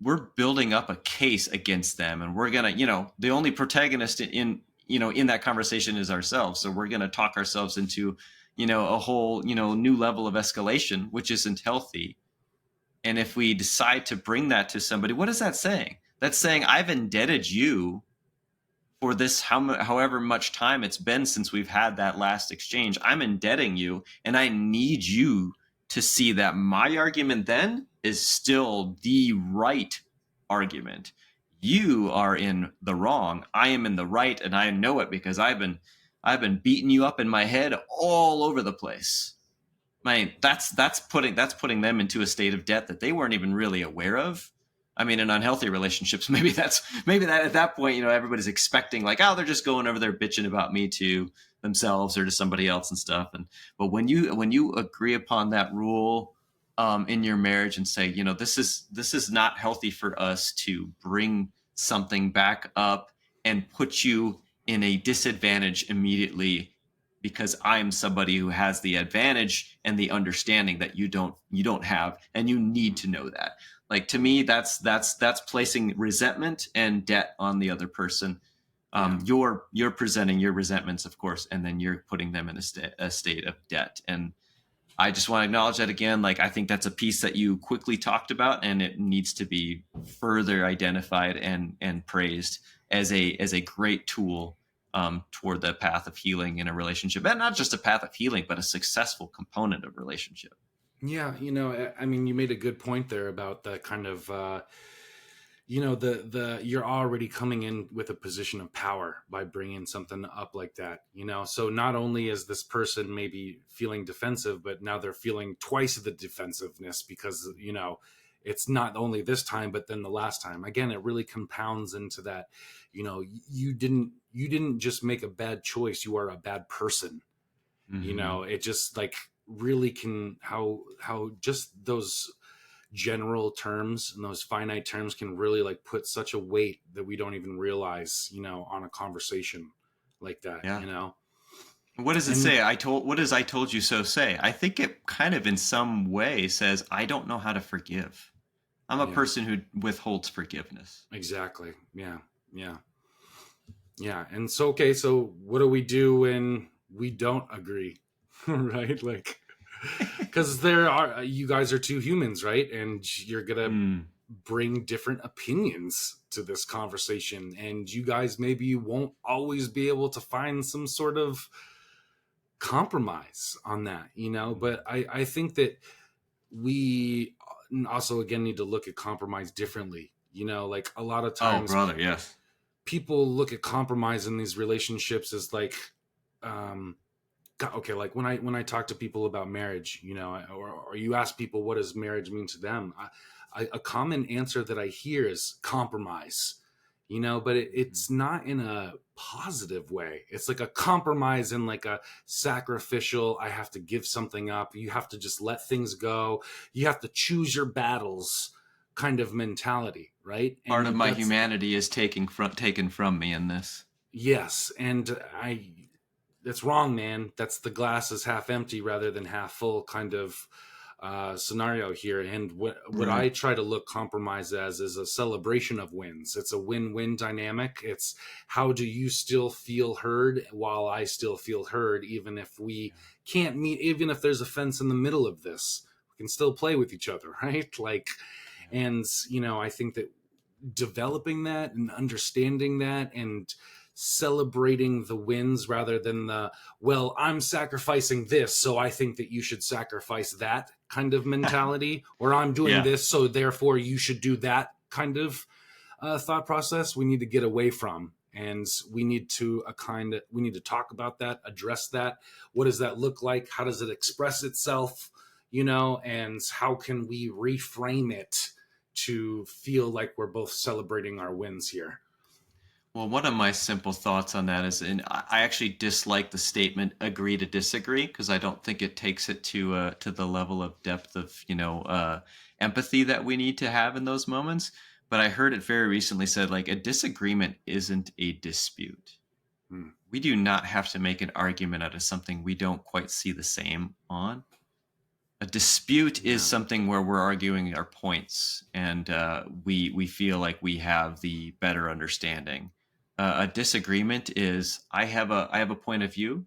We're building up a case against them, and we're gonna, the only protagonist in in that conversation is ourselves. So we're gonna talk ourselves into, a whole, new level of escalation, which isn't healthy. And if we decide to bring that to somebody, what is that saying? That's saying I've indebted you for this however much time it's been since we've had that last exchange. I'm indebting you, and I need you to see that my argument then is still the right argument. You are in the wrong. I am in the right, and I know it because I've been beating you up in my head all over the place. That's putting them into a state of debt that they weren't even really aware of. I mean, in unhealthy relationships, maybe that at that point, everybody's expecting like, oh, they're just going over there bitching about me to themselves or to somebody else and stuff. But when you agree upon that rule in your marriage and say, this is not healthy for us to bring something back up and put you in a disadvantage immediately because I'm somebody who has the advantage and the understanding that you don't have, and you need to know that. Like, to me, that's placing resentment and debt on the other person. You're presenting your resentments, of course, and then you're putting them in a state of debt. And I just want to acknowledge that again. Like, I think that's a piece that you quickly talked about, and it needs to be further identified and praised as a great tool toward the path of healing in a relationship, and not just a path of healing, but a successful component of relationship. Yeah, I mean, you made a good point there about the kind of, the you're already coming in with a position of power by bringing something up like that. So not only is this person maybe feeling defensive, but now they're feeling twice the defensiveness because it's not only this time, but then the last time. Again, it really compounds into that. You didn't just make a bad choice; you are a bad person. Mm-hmm. It just like really can how just those general terms and those finite terms can really like put such a weight that we don't even realize on a conversation like that. Yeah. What does it And say? What does I told you so say? I think it kind of in some way says I don't know how to forgive. I'm a yeah, person who withholds forgiveness. exactly. Yeah, yeah, yeah. And so, okay, so what do we do when we don't agree? Right, like, because there are you guys are two humans, right? And you're gonna Mm. bring different opinions to this conversation, and you guys maybe won't always be able to find some sort of compromise on that, but I think that we also again need to look at compromise differently. Like a lot of Oh, times brother, yes. people look at compromise in these relationships as like um okay, like when I talk to people about marriage, or you ask people what does marriage mean to them, a common answer that I hear is compromise, but it's not in a positive way. It's like a compromise in like a sacrificial, I have to give something up, you have to just let things go, you have to choose your battles kind of mentality, right? Part of And my that's, humanity is taken from me in this. yes, and that's wrong, man. That's the glass is half empty rather than half full kind of scenario here. And what Right. I try to look compromise as is a celebration of wins. It's a win-win dynamic. It's how do you still feel heard while I still feel heard, even if we can't meet, even if there's a fence in the middle of this, we can still play with each other, right? Like, and I think that developing that and understanding that and celebrating the wins rather than the, well, I'm sacrificing this so I think that you should sacrifice that kind of mentality, or I'm doing Yeah. this so therefore you should do that kind of thought process, we need to get away from. And we need to we need to talk about that, address that. What does that look like? How does it express itself? And how can we reframe it to feel like we're both celebrating our wins here? Well, one of my simple thoughts on that is, and I actually dislike the statement "agree to disagree" because I don't think it takes it to the level of depth of empathy that we need to have in those moments. but I heard it very recently said like a disagreement isn't a dispute. Hmm. We do not have to make an argument out of something we don't quite see the same on. A dispute is Yeah. something where we're arguing our points, and we feel like we have the better understanding. A disagreement is I have a point of view,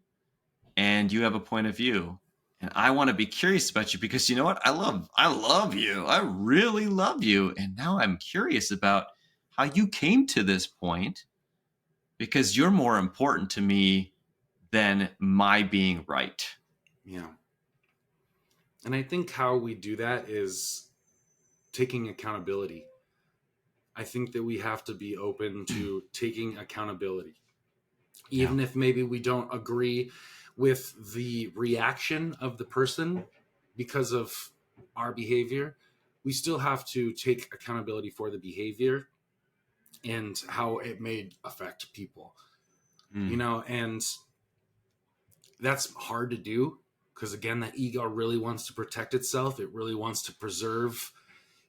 and you have a point of view, and I want to be curious about you because you know what, I love you, I really love you, and now I'm curious about how you came to this point because you're more important to me than my being right. Yeah. And I think how we do that is taking accountability. I think that we have to be open to taking accountability. Yeah. Even if maybe we don't agree with the reaction of the person because of our behavior, we still have to take accountability for the behavior and how it may affect people, you Mm. know, and that's hard to do because, again, that ego really wants to protect itself. It really wants to preserve,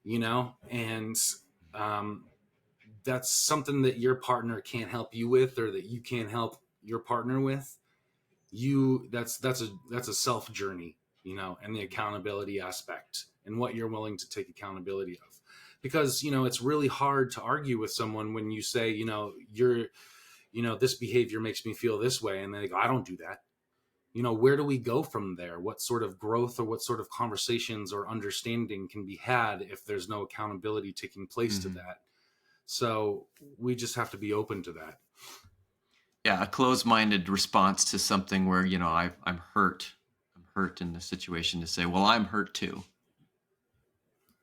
and um, that's something that your partner can't help you with, or that you can't help your partner with. That's a self journey, and the accountability aspect and what you're willing to take accountability of, because it's really hard to argue with someone when you say, this behavior makes me feel this way, and they go, I don't do that. Where do we go from there? What sort of growth or what sort of conversations or understanding can be had if there's no accountability taking place to Mhm. that? So we just have to be open to that. Yeah, a closed-minded response to something where I'm hurt. I'm hurt in the situation to say, well, I'm hurt too.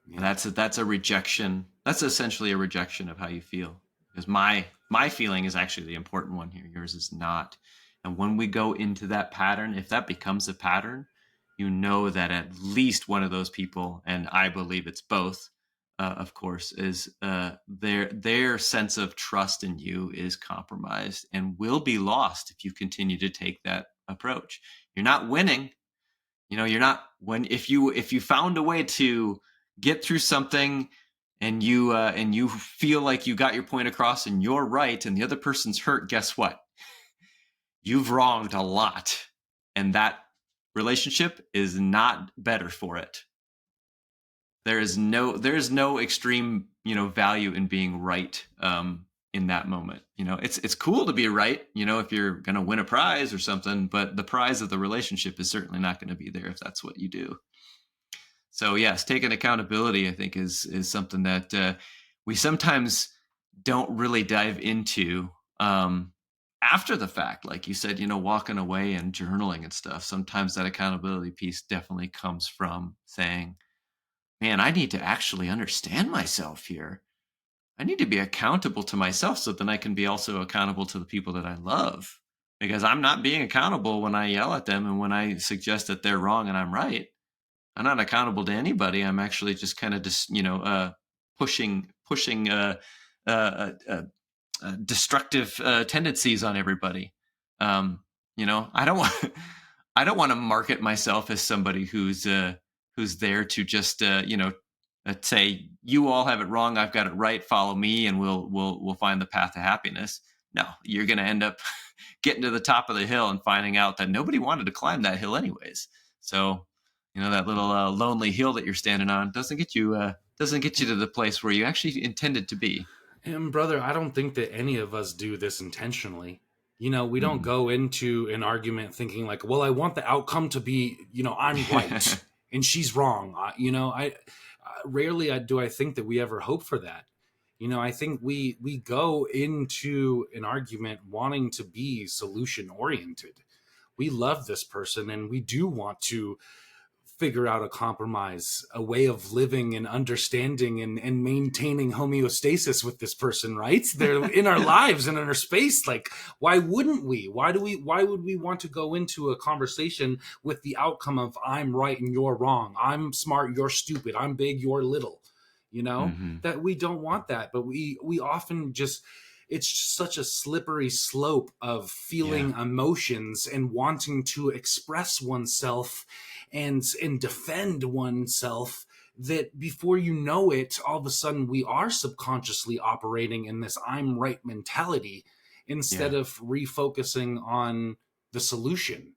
And Yeah. that's a rejection. That's essentially a rejection of how you feel. Because my feeling is actually the important one here. Yours is not. And when we go into that pattern, if that becomes a pattern, you know that at least one of those people, and I believe it's both, of course, is their sense of trust in you is compromised and will be lost if you continue to take that approach. You're not winning. You're not when if you found a way to get through something and you feel like you got your point across and you're right and the other person's hurt, guess what? You've wronged a lot, and that relationship is not better for it. There is no extreme value in being right in that moment. It's cool to be right, if you're going to win a prize or something, but the prize of the relationship is certainly not going to be there if that's what you do. So yes, taking accountability, I think, is something that we sometimes don't really dive into after the fact. Like you said, walking away and journaling and stuff. Sometimes that accountability piece definitely comes from saying, "Man, I need to actually understand myself here. I need to be accountable to myself, so then I can be also accountable to the people that I love." Because I'm not being accountable when I yell at them and when I suggest that they're wrong and I'm right. I'm not accountable to anybody. I'm actually just kind of just pushing destructive tendencies on everybody. I don't want I don't want to market myself as somebody who's there to just say you all have it wrong, I've got it right. Follow me, and we'll find the path to happiness. No, you're going to end up getting to the top of the hill and finding out that nobody wanted to climb that hill anyways. So that little lonely hill that you're standing on doesn't get you to the place where you actually intended to be. And brother, I don't think that any of us do this intentionally. We don't Mhm. go into an argument thinking like, well, I want the outcome to be, I'm right and she's wrong. I rarely do I think that we ever hope for that. I think we go into an argument wanting to be solution oriented. We love this person and we do want to figure out a compromise, a way of living and understanding and maintaining homeostasis with this person, right? They're in our lives and in our space. Like, why wouldn't we? Why would we want to go into a conversation with the outcome of I'm right and you're wrong? I'm smart, you're stupid, I'm big, you're little. Mhm. That we don't want that, but we often just it's such a slippery slope of Yeah. feeling emotions and wanting to express oneself and defend oneself, that before you know it, all of a sudden we are subconsciously operating in this I'm right mentality instead Yeah. of refocusing on the solution.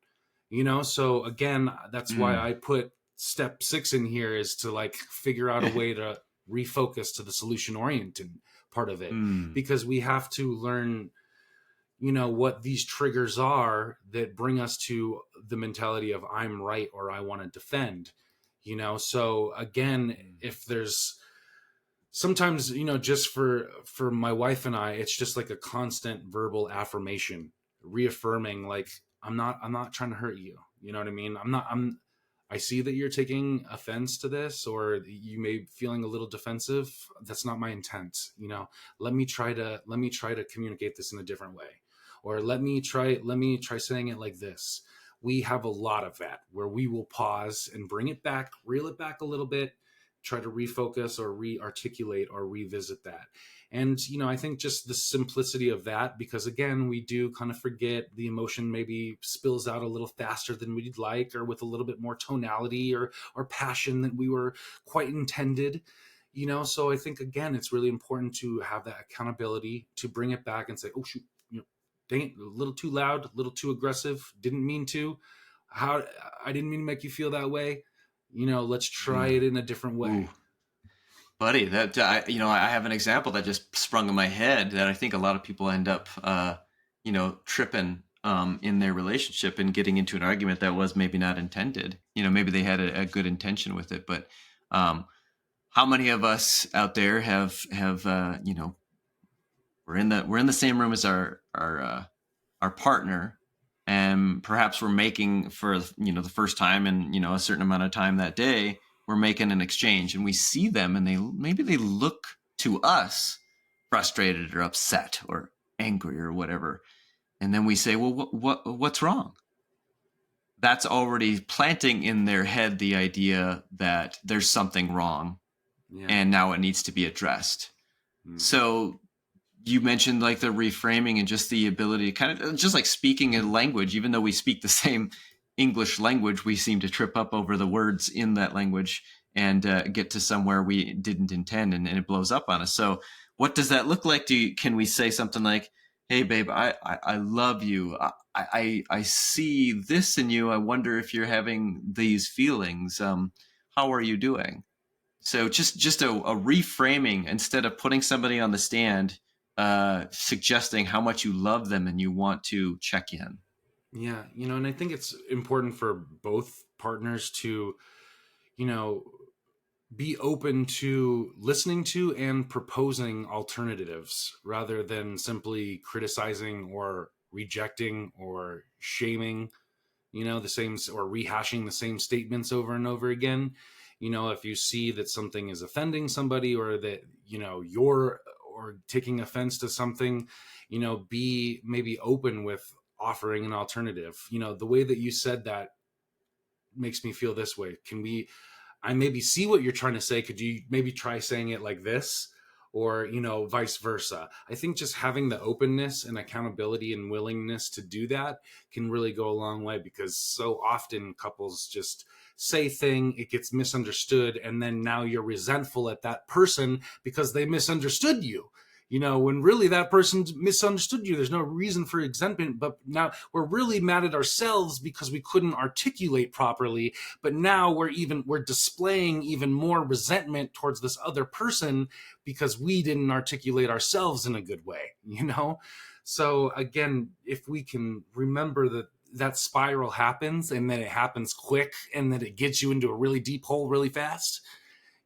So again, that's why Mm. I put step 6 in here, is to like figure out a way to refocus to the solution oriented part of it, Mm. because we have to learn what these triggers are that bring us to the mentality of I'm right or I want to defend. So again, if there's sometimes, just for my wife and I, it's just like a constant verbal affirmation, reaffirming like I'm not trying to hurt you. You know what I mean? I see that you're taking offense to this, or you may be feeling a little defensive. That's not my intent. Let me try to communicate this in a different way, or let me try saying it like this. We have a lot of that where we will pause and bring it back, reel it back a little bit, try to refocus or re-articulate or revisit that. And I think just the simplicity of that, because again, we do kind of forget, the emotion maybe spills out a little faster than we'd like, or with a little bit more tonality or passion than we were quite intended. So I think again, it's really important to have that accountability to bring it back and say, oh shoot, dang it, a little too loud, a little too aggressive, didn't mean to. How I didn't mean to make you feel that way. Let's try Mm. it in a different Ooh, way. buddy, that I have an example that just sprung in my head that I think a lot of people end up, tripping in their relationship and getting into an argument that was maybe not intended. Maybe they had a good intention with it, but um, how many of us out there have we're in the same room as our partner, and perhaps we're making for the first time in a certain amount of time that day, we're making an exchange, and we see them, and they look to us frustrated or upset or angry or whatever, and then we say, well, what's wrong? That's already planting in their head the idea that there's something wrong, Yeah. and now it needs to be addressed. Mhm. So you mentioned like the reframing and just the ability to kind of just like speaking a language, even though we speak the same English language, we seem to trip up over the words in that language and get to somewhere we didn't intend, and it blows up on us. So what does that look like? Can we say something like, hey babe, I love you. I see this in you. I wonder if you're having these feelings. How are you doing? So just a reframing, instead of putting somebody on the stand, suggesting how much you love them and you want to check in. Yeah, and I think it's important for both partners to, you know, be open to listening to and proposing alternatives rather than simply criticizing or rejecting or shaming, the same, or rehashing the same statements over and over again. If you see that something is offending somebody, or that, you're or taking offense to something, be maybe open with offering an alternative. The way that you said that makes me feel this way. I maybe see what you're trying to say. Could you maybe try saying it like this? Or, vice versa. I think just having the openness and accountability and willingness to do that can really go a long way, because so often couples just say thing, it gets misunderstood, and then now you're resentful at that person because they misunderstood you. When really that person misunderstood you. There's no reason for resentment, but now we're really mad at ourselves because we couldn't articulate properly. But now we're displaying even more resentment towards this other person because we didn't articulate ourselves in a good way. So again, if we can remember that spiral happens, and that it happens quick, and that it gets you into a really deep hole really fast,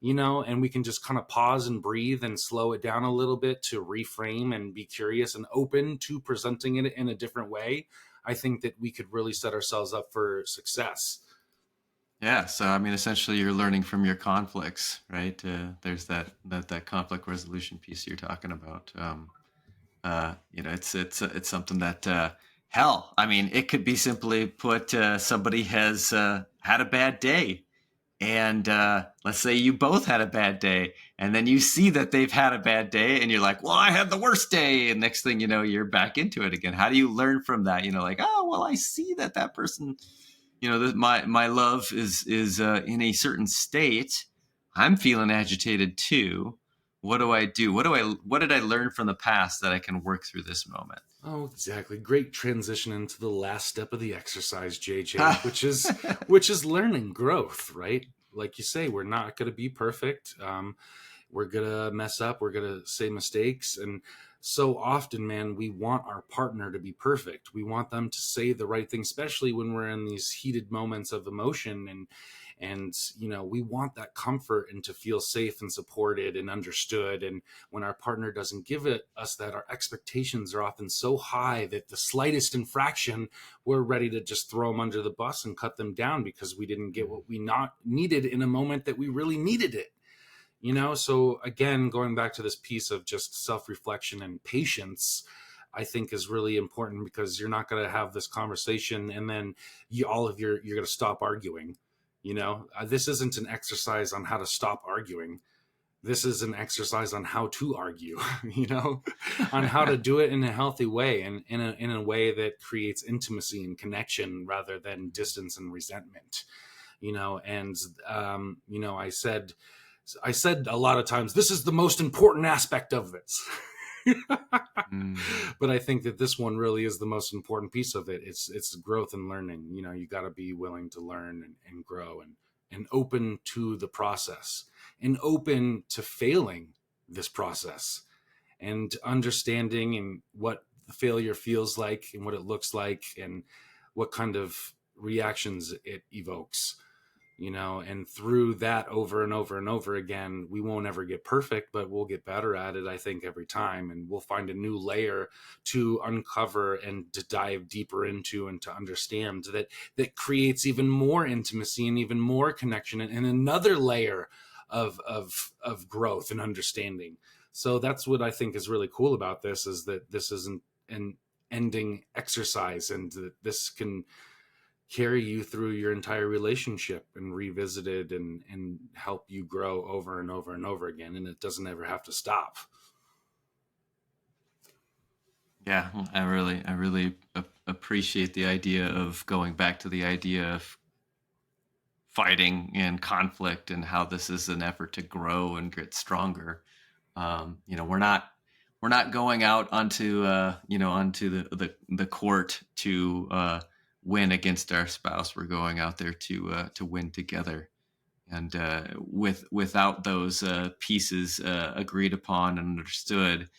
and we can just kind of pause and breathe and slow it down a little bit to reframe and be curious and open to presenting it in a different way, I think that we could really set ourselves up for success. Yeah. So I mean, essentially, you're learning from your conflicts, right? There's that conflict resolution piece you're talking about. It's something that hell. I mean, it could be simply put. Somebody has had a bad day, and let's say you both had a bad day, and then you see that they've had a bad day, and you're like, well, I had the worst day, and next thing you know, you're back into it again. How do you learn from that? Like, oh well, I see that person my love is in a certain state. I'm feeling agitated too. What do I do? What did I learn from the past that I can work through this moment? Oh, exactly. Great transition into the last step of the exercise, JJ, which is learning growth, right? Like you say, we're not going to be perfect. We're going to mess up. We're going to say mistakes. And so often, man, we want our partner to be perfect. We want them to say the right thing, especially when we're in these heated moments of emotion. And we want that comfort and to feel safe and supported and understood. And when our partner doesn't give us that, our expectations are often so high that the slightest infraction, we're ready to just throw them under the bus and cut them down because we didn't get what we not needed in a moment that we really needed it. So again, going back to this piece of just self-reflection and patience, I think is really important, because you're not going to have this conversation and then you're going to stop arguing. This isn't an exercise on how to stop arguing. This is an exercise on how to argue, on how to do it in a healthy way, and in a way that creates intimacy and connection rather than distance and resentment. And I said a lot of times, this is the most important aspect of this. Mm. But I think that this one really is the most important piece of it. It's growth and learning. You got to be willing to learn and grow, and open to the process, and open to failing this process, and understanding and what the failure feels like and what it looks like and what kind of reactions it evokes. And through that, over and over and over again, we won't ever get perfect, but we'll get better at it, I think, every time. And we'll find a new layer to uncover and to dive deeper into, and to understand that creates even more intimacy and even more connection, and another layer of growth and understanding. So that's what I think is really cool about this, is that this isn't an ending exercise, and that this can carry you through your entire relationship and revisit it, and help you grow over and over and over again. And it doesn't ever have to stop. Yeah, I really appreciate the idea of going back to the idea of fighting and conflict, and how this is an effort to grow and get stronger. We're not going out onto the court to win against our spouse. We're going out there to win together. And without those pieces agreed upon and understood,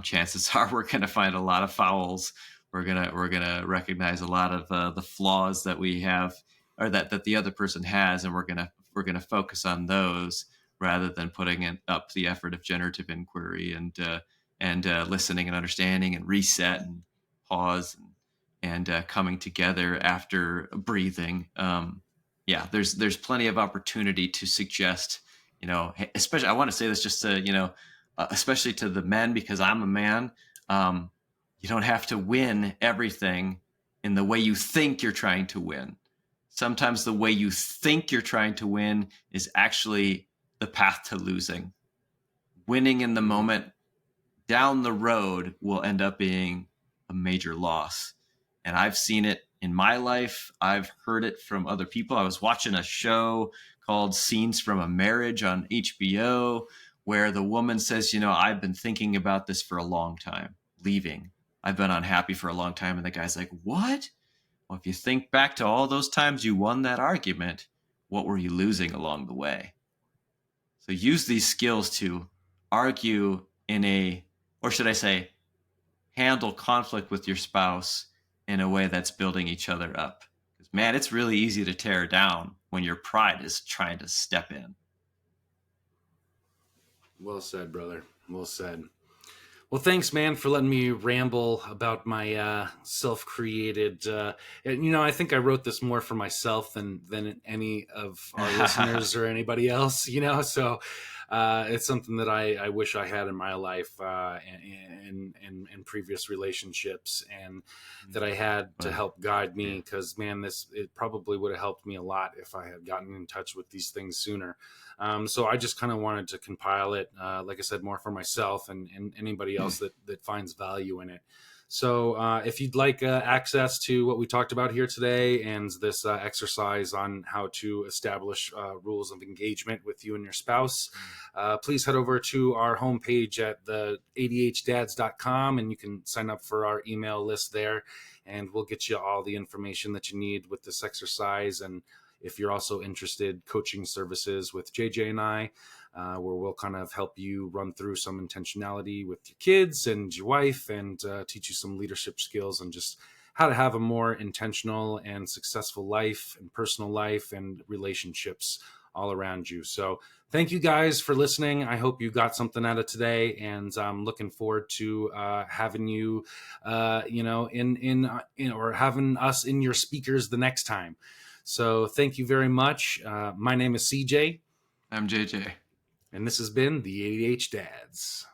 chances are we're going to find a lot of fouls. We're gonna recognize a lot of the flaws that we have, or that the other person has, and we're gonna focus on those rather than putting up the effort of generative inquiry, and listening and understanding and reset and pause, and coming together after breathing. Yeah, there's plenty of opportunity to suggest, especially, I want to say this just to, especially to the men, because I'm a man. You don't have to win everything in the way you think you're trying to win. Sometimes the way you think you're trying to win is actually the path to losing. Winning in the moment down the road will end up being a major loss. And I've seen it in my life. I've heard it from other people. I was watching a show called Scenes from a Marriage on HBO, where the woman says, I've been thinking about this for a long time, leaving. I've been unhappy for a long time. And the guy's like, what? Well, if you think back to all those times you won that argument, what were you losing along the way? So use these skills to argue or should I say, handle conflict with your spouse in a way that's building each other up. Because, man, it's really easy to tear down when your pride is trying to step in. Well said, brother. Well said. Well, thanks, man, for letting me ramble about my self-created. And I think I wrote this more for myself than any of our listeners or anybody else. So it's something that I wish I had in my life, in previous relationships, and that I had to help guide me. Because, man, it probably would have helped me a lot if I had gotten in touch with these things sooner. So I just kind of wanted to compile it, like I said, more for myself and anybody else that finds value in it. So if you'd like access to what we talked about here today and this exercise on how to establish rules of engagement with you and your spouse, please head over to our homepage at the adhdads.com, and you can sign up for our email list there, and we'll get you all the information that you need with this exercise. And if you're also interested, coaching services with JJ and I, where we'll kind of help you run through some intentionality with your kids and your wife, and teach you some leadership skills and just how to have a more intentional and successful life and personal life and relationships all around you. So thank you guys for listening. I hope you got something out of today, and I'm looking forward to having you, in or having us in your speakers the next time. So thank you very much. My name is CJ. I'm JJ. And this has been the ADH Dads.